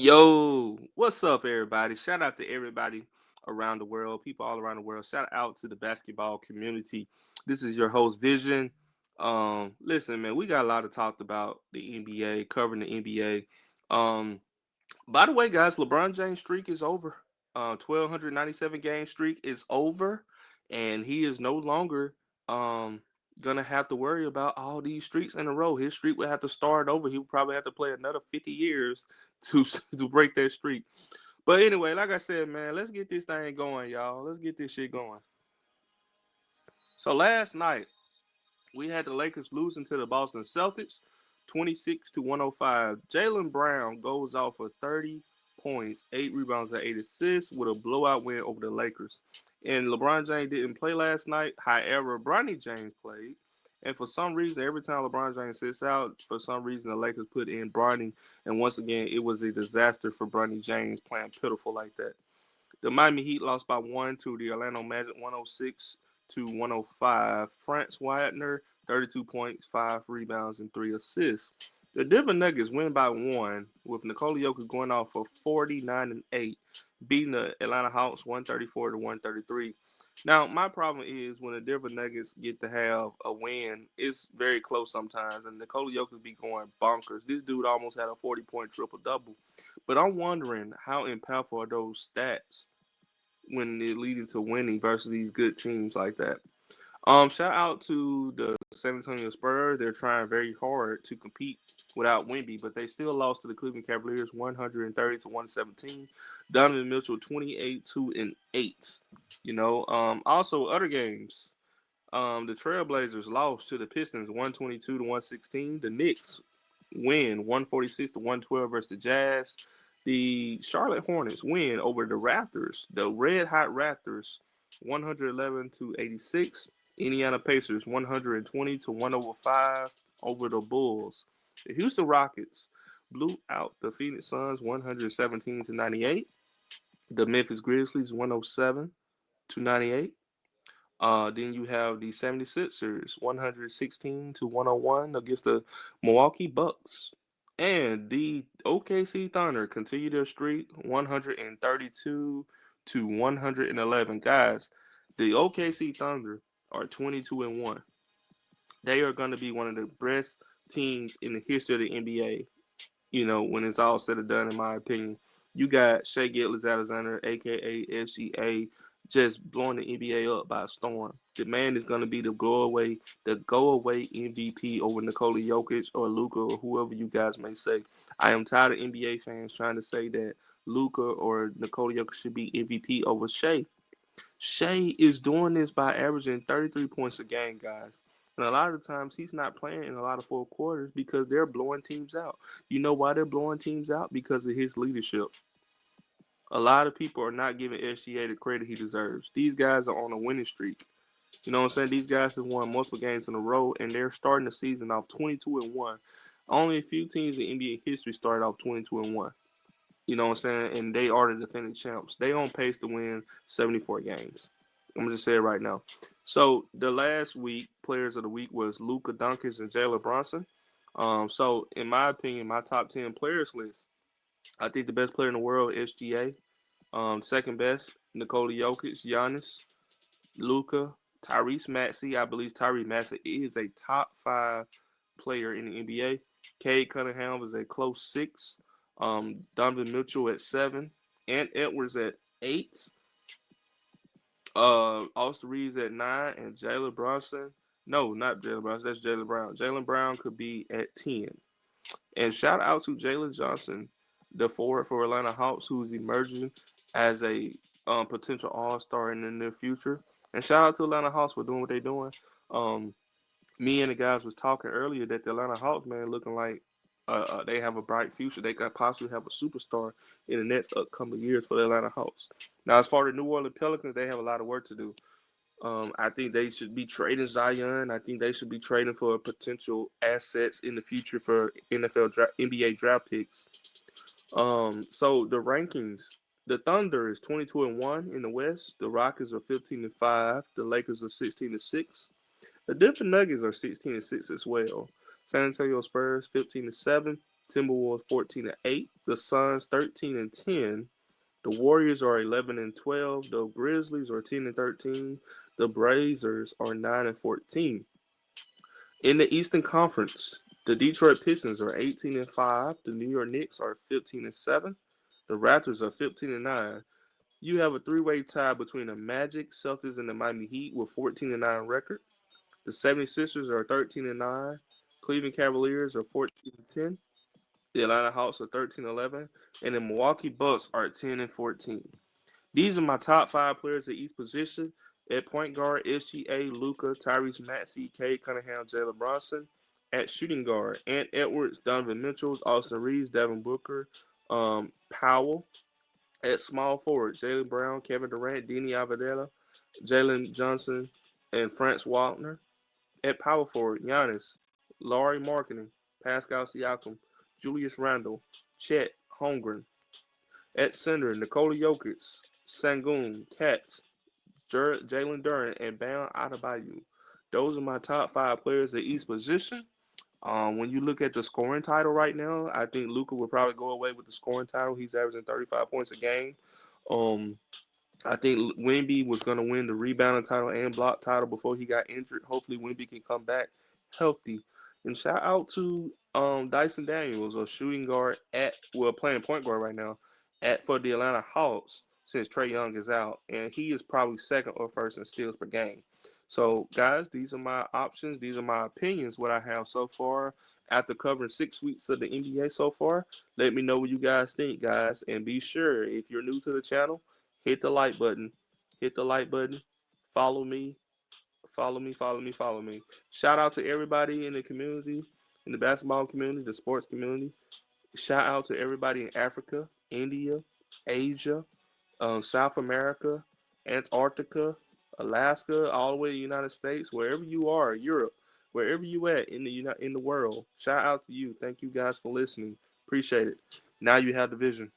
Yo, what's up, everybody? Shout out to everybody around the world, people all around the world. Shout out to the basketball community. This is your host, Vision. Listen, man, we got a lot to talk about the NBA, covering the NBA. By the way, guys, LeBron James' streak is over. 1,297 game streak is over, and he is no longer gonna have to worry about all these streaks in a row. His streak would have to start over. He would probably have to play another 50 years to to break that streak. But anyway, like I said, man, let's get this thing going, y'all. Let's get this shit going. So last night we had the Lakers losing to the Boston Celtics, 26 to 105. Jalen Brown goes off for 30 points, 8 rebounds, and 8 assists with a blowout win over the Lakers. And LeBron James didn't play last night. However, Bronny James played. And for some reason, every time LeBron James sits out, for some reason the Lakers put in Bronny. And once again, it was a disaster for Bronny James playing pitiful like that. The Miami Heat lost by one to the Orlando Magic, 106 to 105. Franz Wagner, 32 points, 5 rebounds, and 3 assists. The Denver Nuggets win by one, with Nikola Jokic going off for 49 and 8, beating the Atlanta Hawks 134 to 133. Now, my problem is when the Denver Nuggets get to have a win, it's very close sometimes, and Nikola Jokic be going bonkers. This dude almost had a 40-point triple double. But I'm wondering how impactful are those stats when they're leading to winning versus these good teams like that. Shout out to the San Antonio Spurs. They're trying very hard to compete without Wemby, but they still lost to the Cleveland Cavaliers 130 to 117. Donovan Mitchell 28 2 and 8. Also other games. The Trailblazers lost to the Pistons 122 to 116. The Knicks win 146 to 112 versus the Jazz. The Charlotte Hornets win over the Raptors, the Red Hot Raptors, 111 to 86. Indiana Pacers 120 to 105 over the Bulls. The Houston Rockets blew out the Phoenix Suns 117 to 98. The Memphis Grizzlies 107 to 98. Then you have the 76ers 116 to 101 against the Milwaukee Bucks. And the OKC Thunder continue their streak 132 to 111. Guys, the OKC Thunder are 22 and 1. They are going to be one of the best teams in the history of the NBA, when it's all said and done, in my opinion. You got Shea Gilgeous-Alexander, aka SGA, just blowing the NBA up by a storm. The man is going to be the go away MVP over Nikola Jokic or Luka or whoever you guys may say. I am tired of NBA fans trying to say that Luka or Nikola Jokic should be MVP over Shea. Shea is doing this by averaging 33 points a game, guys. And a lot of times he's not playing in a lot of fourth quarters because they're blowing teams out. You know why they're blowing teams out? Because of his leadership. A lot of people are not giving SGA the credit he deserves. These guys are on a winning streak. You know what I'm saying? These guys have won multiple games in a row, and they're starting the season off 22 and 1. Only a few teams in NBA history started off 22 and 1. You know what I'm saying? And they are the defending champs. They on pace to win 74 games. I'm gonna just say it right now. So the last week, players of the week was Luka Doncic and Jalen Brunson. So in my opinion, my top 10 players list, I think the best player in the world, SGA. Second best, Nikola Jokic, Giannis, Luka, Tyrese Maxey. I believe Tyrese Maxey is a top 5 player in the NBA. Cade Cunningham was a close 6. Donovan Mitchell at 7. Ant Edwards at 8. Austin Reeves at 9. And Jalen Brunson. No, not Jalen Brunson. That's Jalen Brown. Jalen Brown could be at 10. And shout out to Jalen Johnson, the forward for Atlanta Hawks, who's emerging as a potential All Star in the near future. And shout out to Atlanta Hawks for doing what they're doing. Um, Me and the guys was talking earlier that the Atlanta Hawks, man, looking like they have a bright future. They could possibly have a superstar in the next upcoming years for the Atlanta Hawks. Now, as far as the New Orleans Pelicans, they have a lot of work to do. I think they should be trading Zion. I think they should be trading for potential assets in the future for NBA draft picks. So the rankings: the Thunder is 22 and 1 in the West. The Rockets are 15 and 5. The Lakers are 16 and 6. The Denver Nuggets are 16 and 6 as well. San Antonio Spurs 15 and 7. Timberwolves 14-8. The Suns 13-10. The Warriors are 11-12. The Grizzlies are 10-13. The Blazers are 9-14. In the Eastern Conference, the Detroit Pistons are 18-5. The New York Knicks are 15-7. The Raptors are 15-9. You have a three-way tie between the Magic, Celtics, and the Miami Heat with 14-9 record. The 76ers are 13-9. Cleveland Cavaliers are 14-10. The Atlanta Hawks are 13-11. And the Milwaukee Bucks are 10-14. These are my top five players at each position. At point guard, SGA, Luka, Tyrese Maxey, Cade Cunningham, Jalen Bronson. At shooting guard, Ant Edwards, Donovan Mitchell, Austin Reeves, Devin Booker, Powell. At small forward, Jalen Brown, Kevin Durant, Deni Avdija, Jalen Johnson, and Franz Wagner. At power forward, Giannis, Laurie Marketing, Pascal Siakam, Julius Randle, Chet Holmgren. At center, Nikola Jokic, Sangoon, Kat, Jalen Duran, and Bam Adebayo. Those are my top five players at each position. When you look at the scoring title right now, I think Luka will probably go away with the scoring title. He's averaging 35 points a game. Um, I think Wemby was going to win the rebounding title and block title before he got injured. Hopefully, Wemby can come back healthy. And shout out to Dyson Daniels, a shooting guard playing point guard right now at for the Atlanta Hawks since Trae Young is out, and he is probably second or first in steals per game. So, guys, these are my options. These are my opinions. What I have so far after covering 6 weeks of the NBA so far. Let me know what you guys think, guys, and be sure if you're new to the channel, hit the like button. Hit the like button. Follow me. Follow me. Follow me. Follow me. Shout out to everybody in the community, in the basketball community, the sports community. Shout out to everybody in Africa, India, Asia, South America, Antarctica, Alaska, all the way to the United States, wherever you are, Europe, wherever you at in the world. Shout out to you. Thank you guys for listening. Appreciate it. Now you have the vision.